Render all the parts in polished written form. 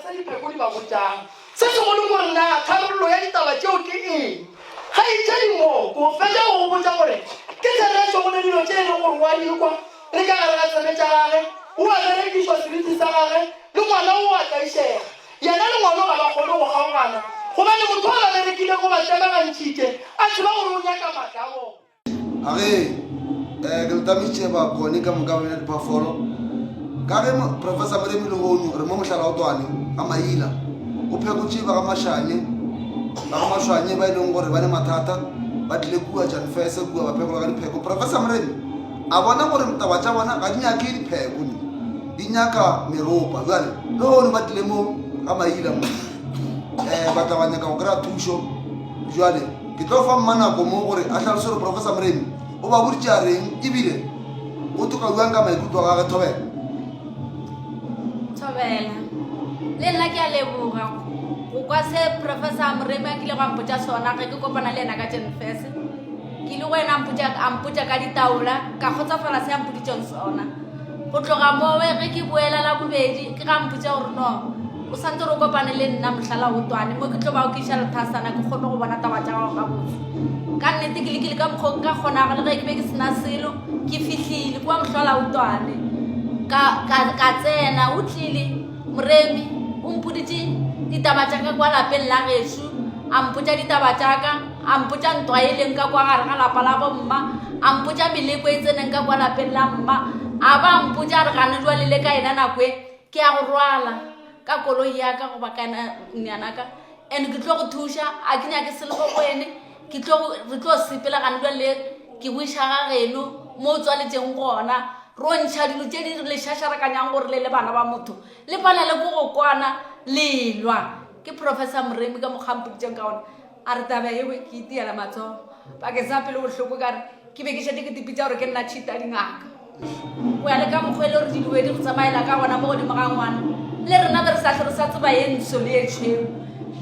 sa dipheko di ba botsang se segolo gore na tharollo ya ditaba tseo ke eng ga e tšedi moko fetsa go botsa gore ke tsereso go le dilo tse e leng gore wa dikwa le ka gare ga tsebe tša gage o a berekišwa seriti sa gage le ngwana o a tlaišega yena le ngwana ga ba kgone go kgaogana gobane motho a ba berekile go ba tebagantšhitše a tseba gore o nyaka maatla a bona age ke letamitše ba kone ka moka bena diphafolo ka ge professor Moremi Lehono re mo mohlala o twane ga maila o phekotše ba ga mašanye ba e leng gore ba le mathata ba tlile kua Jan Fese kua ba phekola ka dipheko professor Moremi a bona gore taba tša bona ga di nyake dipheko di nyaka meropa jale Lehono ba tlile mo ga maila ba tla ba nyaka go kry-a thušo jale ke tlo fa mmanako mo gore a tlhalose gore professor Moremi o ba boditše a reng ebile o toka buang ka maikutlo a gage Thobela le nna ke a leboga go kwa se professor Moremi a kile go ampotša sona ge ke kopana le ena ka Jan Fese ke ile go ena ampotša ka ditaola ka kgotsafala se ampoditšeng sona go tloga mowe ge ke boela la bobedi ke ga mpotša gore no o santse re o kopane le nna mohlala o twane mo ke tlo ba o ke iša lethasana ke kgone go bona taba tša gago ka botse ka nnete ke lekile ka mokgwa ka kgonaga le ge ke be ke sena selo ke fihlile kua mohlala o twane ka tsena o tlile Moremi o mpoditše ditaba tša ka kwa lapeng la gešo a mpotša ditaba tša ka a mpotša ntwa e leng ka kwa gare ga lapa la bomma a mpotša meleko e tseneng ka kwa lapeng la mma a ba mpotša re gane jwa lele ka ena nako e ke ya go rwala ka koloi ya ka goba ka nyanaka and ke tlo go thuša a ke nyake selego go ene re tlo sepela gane jwa le ke buiša ga geno mo o tswaletšeng gona ro ntšha dilo tše di le šašarakanyang gore le bana ba motho le pala le go go kwana lelwa ke professor Moremi ka mokgampoditšeng ka gona a re taba ewe ke itiela matsogo bakeng sa pele bohloko kare ke be ke šate ke tipitša gore ke nna tšhita dingaka go ya le ka mokgwa e le gore diluedi go tsamaela ka gona mo godimo ga ngwana le rena be re sa tlhore sa tseba ye ntsho le ye tšheo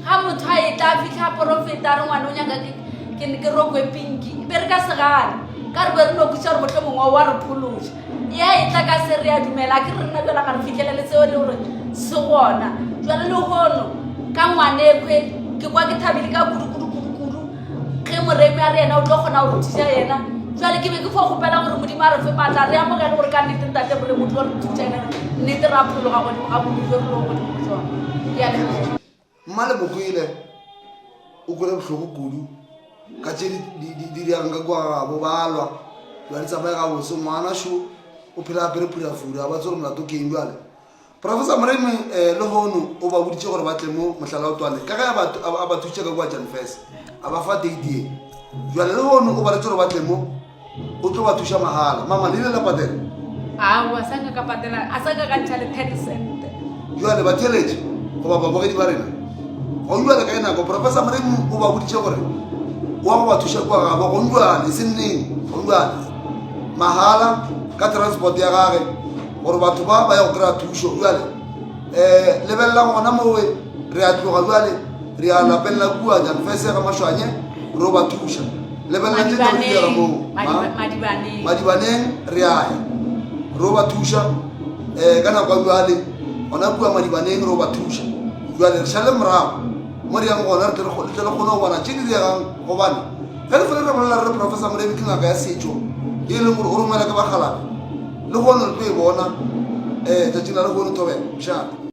ga motho a e tla fitlha profeta a re ngwana o nyaka ke rokwe pinki be re ka segane ka re be re nokuša gore motlho mongwe wa re phološa ya e tla ka se re a dumela ke rena jala ga re fitlhelele seo le gore se gona jale Lehono ka ngwanekwe ke kwa ke thabile ka kudu ge Moremi a re yena o tlo kgona go ruthiša yena jale ke be ke fo kgopela gore modimo a re fe maatla re amogele gore ka nnete ntate bole motho wa re thutša ena nnete re a phologa godimo ga bodimo re lo godimo go jona ke a leboga mma le mokoile o kole bohloko kudu ka tše di diang ka kwa gabo ba lwa jwa di tsamaye gabose ngwana šo o phela apere phurafura a ba tse gore molato keng jale professor Moremi Lehono o ba boditše gore ba tle mo mohlala o twane ka ge a ba thuša ka kwa Jan Fese a ba fa date ye jale Lehono o ba letse gore ba tle mo o tlo ba thuša mahala mama le ile la patela a sa ka patela a sa ka ntšha le 10 cent jale ba theletše goba babogedi ba rena go jale ka e nako professor Moremi o ba boditše gore wa go ba thuša kwa gabo go jale e se nneng go jale mahala ka transport ya gage gore batho ba ya go kry-a thušo jale lebelela ngona mowe re a tloga jale re a lapeng la kua Jan Fese ga mašwanye re o ba thuša lebelela tse tsa dira moo Madibaneng re a ya re o ba thuša ka nako ya jale gona kua Madibaneng re o ba thuša jale re šale morago mo re yang gona re tle le kgone go bona tše di diregang gobane ge le fele re bolela re professor Moremi ke ngaka ya setšo e leng gore o romela ke bagalabe le gone re tlo e bona tšatšing la Lehono Thobela mšaka